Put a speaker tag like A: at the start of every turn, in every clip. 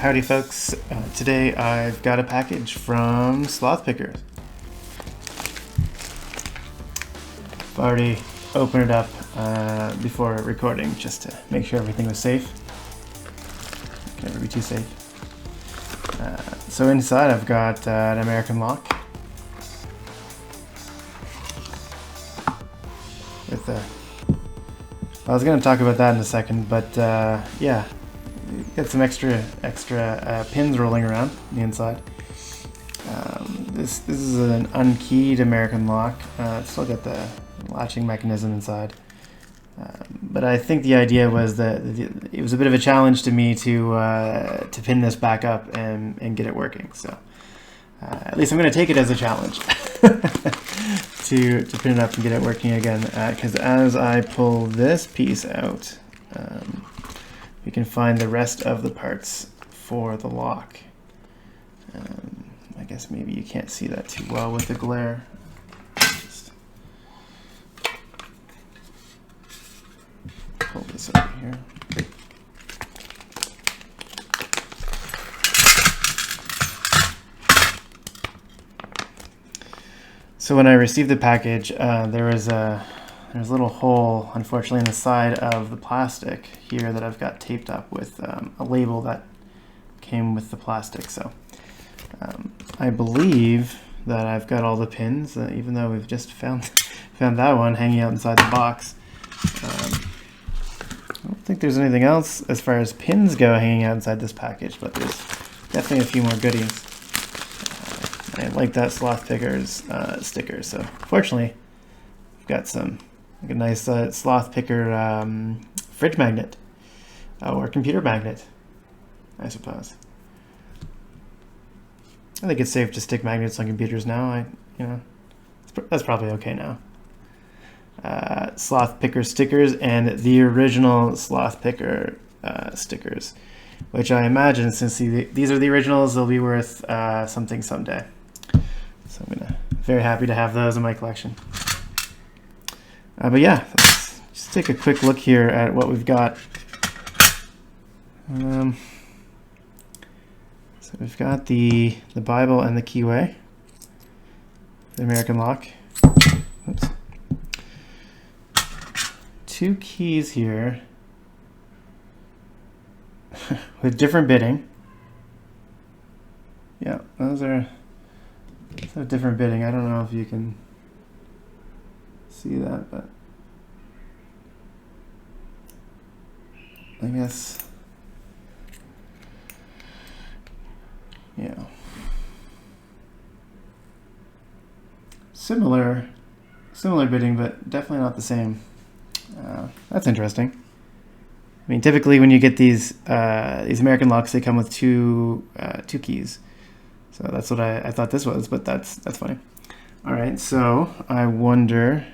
A: Howdy folks, today I've got a package from Slothpicker. I've already opened it up before recording just to make sure everything was safe. Can never be too safe. So inside I've got an American lock with I was going to talk about that in a second, but yeah. Got some extra pins rolling around the inside. This is an unkeyed American lock. Still got the latching mechanism inside. But I think the idea was that it was a bit of a challenge to me to pin this back up and get it working. So at least I'm going to take it as a challenge to pin it up and get it working again. Because as I pull this piece out, you can find the rest of the parts for the lock. I guess maybe you can't see that too well with the glare. Just pull this over here. So when I received the package, there's a little hole, unfortunately, in the side of the plastic here that I've got taped up with a label that came with the plastic. So I believe that I've got all the pins, even though we've just found that one hanging out inside the box. I don't think there's anything else as far as pins go hanging out inside this package, but there's definitely a few more goodies. I like that Slothpicker's sticker, so fortunately I've got a nice Slothpicker fridge magnet or computer magnet, I suppose. I think it's safe to stick magnets on computers now. That's probably okay now. Slothpicker stickers and the original Slothpicker stickers, which I imagine, since these are the originals, they'll be worth something someday. So I'm very happy to have those in my collection. But yeah, let's just take a quick look here at what we've got. So we've got the Bible and the keyway, the American lock. Oops. 2 keys here with different bitting. Yeah, those are different bitting. I don't know if you can see that, but I guess, yeah, similar bidding, but definitely not the same. That's interesting. I mean, typically when you get these American locks, they come with two keys. So that's what I thought this was, but that's funny. All right, so I wonder,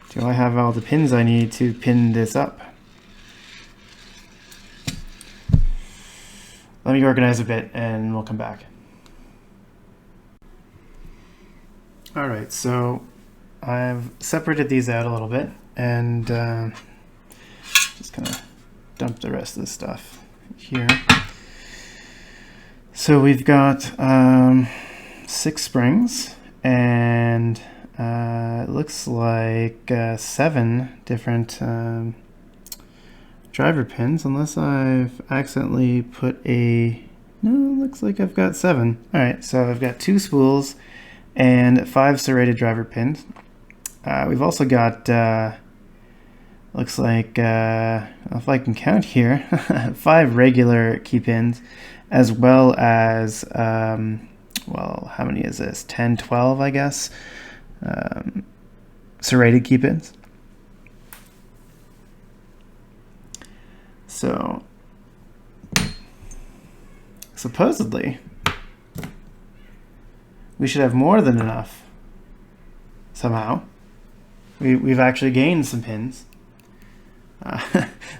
A: do I have all the pins I need to pin this up? Let me organize a bit and we'll come back. All right, so I've separated these out a little bit and just gonna dump the rest of the stuff here. So we've got 6 springs and it looks like 7 different driver pins, unless I've accidentally put no, it looks like I've got 7. All right, so I've got 2 spools and 5 serrated driver pins. We've also got, looks like, if I can count here, 5 regular key pins, as well as, well, how many is this? 10, 12, I guess, serrated key pins. So, supposedly, we should have more than enough somehow. We've actually gained some pins.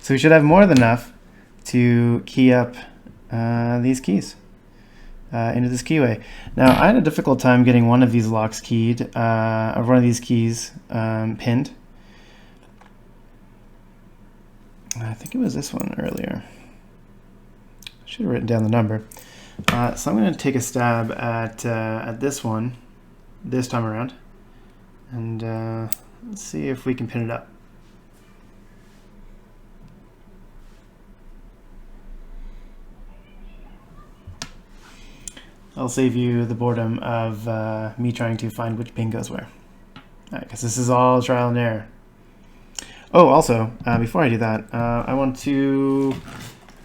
A: So we should have more than enough to key up these keys into this keyway. Now, I had a difficult time getting one of these locks keyed, or one of these keys pinned. I think it was this one earlier. Should have written down the number. So I'm going to take a stab at this one this time around, and let's see if we can pin it up. I'll save you the boredom of me trying to find which pin goes where, because this is all trial and error. Oh, also, before I do that, I want to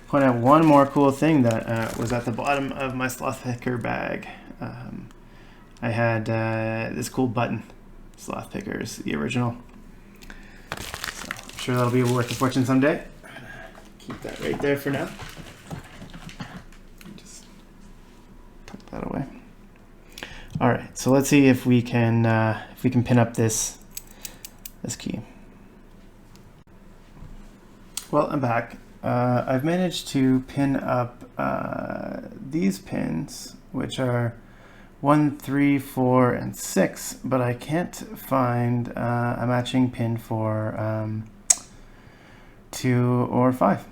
A: point out one more cool thing that was at the bottom of my Slothpicker bag. I had this cool button, Slothpicker's the original. So I'm sure that'll be worth a fortune someday. I'm gonna keep that right there for now. Just tuck that away. All right, so let's see if we can pin up this key. Well, I'm back. I've managed to pin up these pins, which are 1, 3, 4, and 6, but I can't find a matching pin for 2 or 5.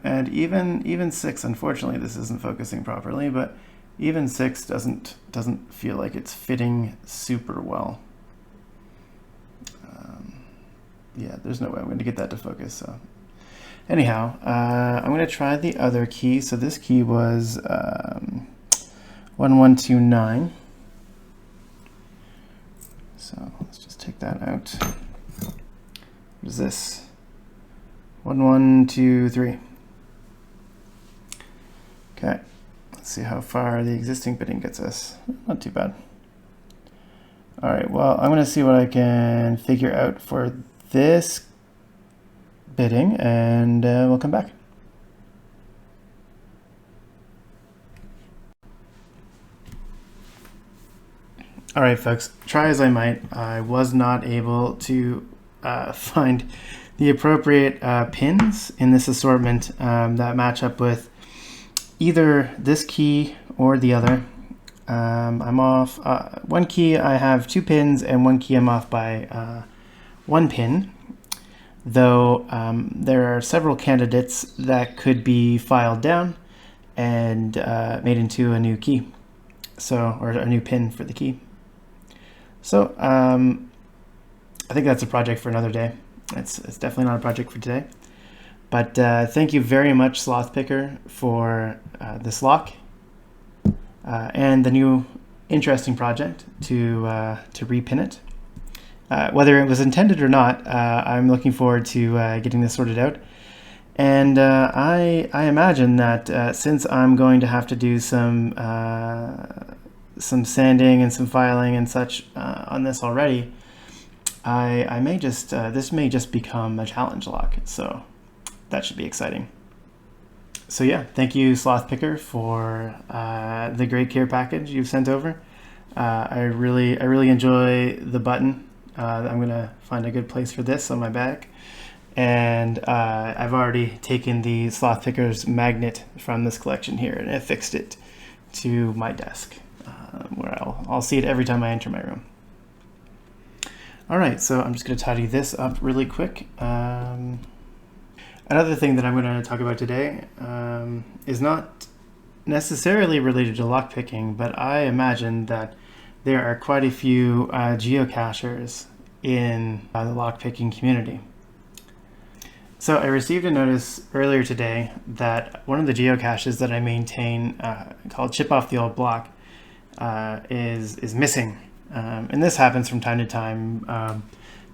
A: And even 6, unfortunately, this isn't focusing properly, but even 6 doesn't feel like it's fitting super well. Yeah, there's no way I'm going to get that to focus. So anyhow, I'm going to try the other key. So this key was 1129. So let's just take that out. What is this? 1123. Okay, let's see how far the existing bitting gets us. Not too bad. All right, well, I'm going to see what I can figure out for this bidding, and we'll come back. All right, folks, try as I might, I was not able to find the appropriate pins in this assortment that match up with either this key or the other. I'm off one key. I have 2 pins, and one key I'm off by 1 pin, though there are several candidates that could be filed down and made into a new key, or a new pin for the key. So I think that's a project for another day. It's definitely not a project for today. But thank you very much, Slothpicker, for this lock and the new interesting project to repin it. Whether it was intended or not, I'm looking forward to getting this sorted out. And I imagine that since I'm going to have to do some sanding and some filing and such on this already, I may just this may just become a challenge lock. So that should be exciting. So yeah, thank you, Slothpicker, for the great care package you've sent over. I really enjoy the button. I'm gonna find a good place for this on my bag, and I've already taken the Slothpicker's magnet from this collection here and affixed it to my desk, where I'll see it every time I enter my room. All right, so I'm just gonna tidy this up really quick. Another thing that I'm going to talk about today is not necessarily related to lockpicking, but I imagine that there are quite a few geocachers in the lockpicking community. So I received a notice earlier today that one of the geocaches that I maintain, called Chip Off the Old Block, is missing. And this happens from time to time.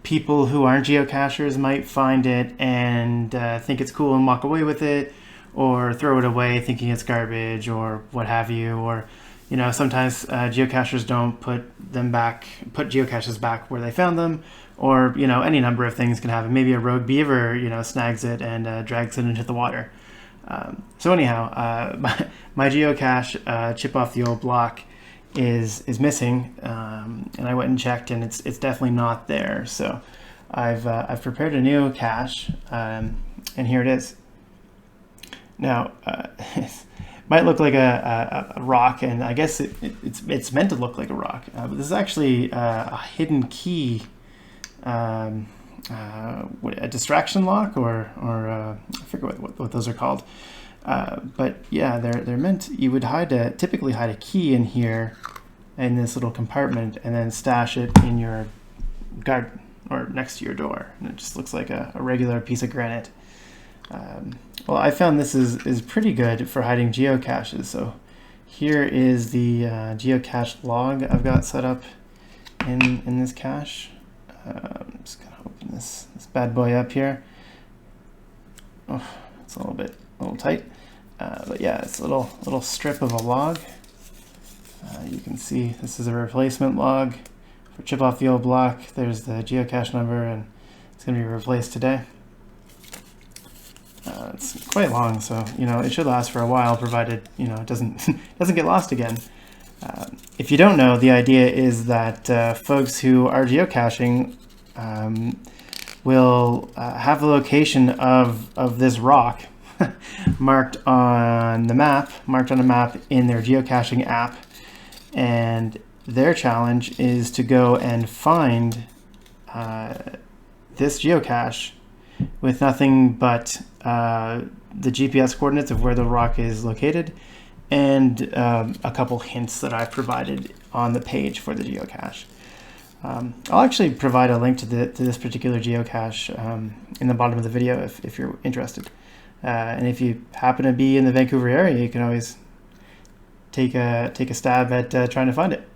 A: People who aren't geocachers might find it and think it's cool and walk away with it, or throw it away thinking it's garbage or what have you. Or, you know, sometimes geocachers don't put geocaches back where they found them, or, you know, any number of things can happen. Maybe a rogue beaver, you know, snags it and drags it into the water. So anyhow, my geocache, Chip Off the Old Block, is missing, and I went and checked, and it's definitely not there. So I've prepared a new cache, and here it is. Now it might look like a rock, and I guess it's meant to look like a rock, but this is actually a hidden key a distraction lock, or I forget what those are called. But yeah, they're meant, you would typically hide a key in here in this little compartment and then stash it in your garden or next to your door. And it just looks like a regular piece of granite. Well, I found this is pretty good for hiding geocaches. So here is the geocache log I've got set up in this cache. I'm just gonna open this bad boy up here. Oh, it's a little tight, but yeah, it's a little strip of a log. You can see this is a replacement log for chip off the Ol Block. There's the geocache number, and it's going to be replaced today. It's quite long, so it should last for a while, provided it doesn't get lost again. If you don't know, the idea is that folks who are geocaching will have the location of this rock marked on a map in their geocaching app, and their challenge is to go and find this geocache with nothing but the GPS coordinates of where the rock is located and a couple hints that I've provided on the page for the geocache. I'll actually provide a link to this particular geocache in the bottom of the video if you're interested. And if you happen to be in the Vancouver area, you can always take a stab at trying to find it.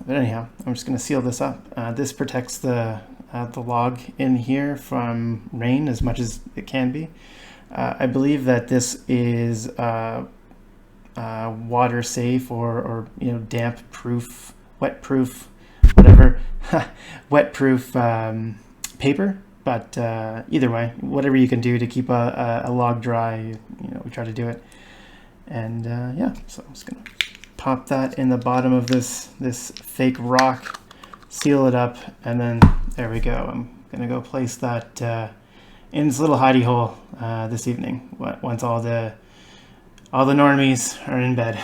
A: But anyhow, I'm just going to seal this up. This protects the log in here from rain as much as it can be. I believe that this is water safe or damp proof, wet proof, whatever, wet proof paper. But either way, whatever you can do to keep a log dry, we try to do it. And yeah, so I'm just gonna pop that in the bottom of this fake rock, seal it up, and then there we go. I'm gonna go place that in this little hidey hole this evening once all the normies are in bed.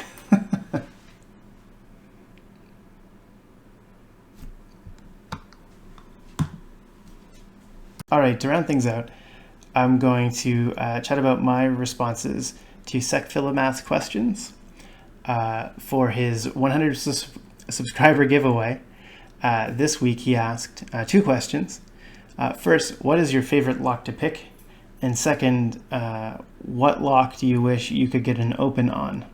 A: All right, to round things out, I'm going to chat about my responses to secPhilomath questions for his 100 subscriber giveaway. This week he asked 2 questions. First, what is your favorite lock to pick? And second, what lock do you wish you could get an open on?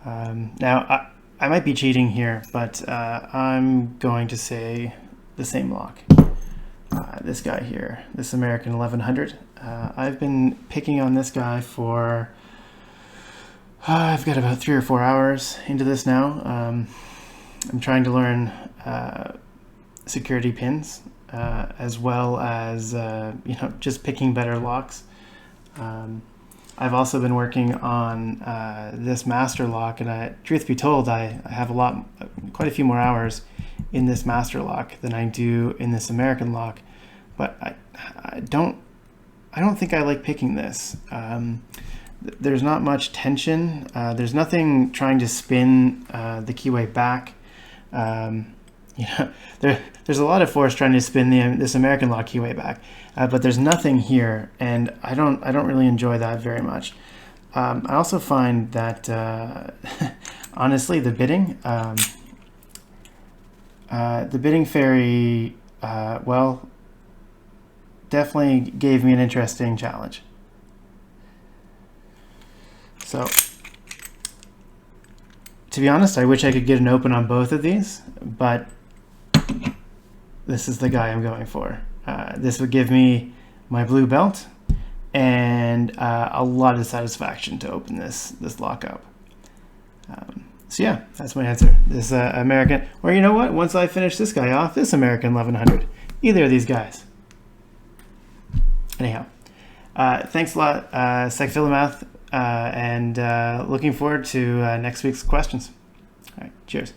A: Now, I might be cheating here, but I'm going to say the same lock. This guy here, this American 1100. I've been picking on this guy for, I've got about 3 or 4 hours into this now. I'm trying to learn security pins, as well as, just picking better locks. I've also been working on this master lock, and truth be told, I have quite a few more hours in this master lock than I do in this American lock, but I don't think I like picking this. There's not much tension. There's nothing trying to spin the keyway back. There's a lot of force trying to spin this American lock keyway back, but there's nothing here, and I don't really enjoy that very much. I also find that honestly, the bidding fairy, well, definitely gave me an interesting challenge. So, to be honest, I wish I could get an open on both of these, but this is the guy I'm going for. This would give me my blue belt and a lot of satisfaction to open this lock up. So yeah, that's my answer. This American, or you know what? Once I finish this guy off, this American 1100, either of these guys. Anyhow, thanks a lot, secPhilomath, and looking forward to next week's questions. All right, cheers.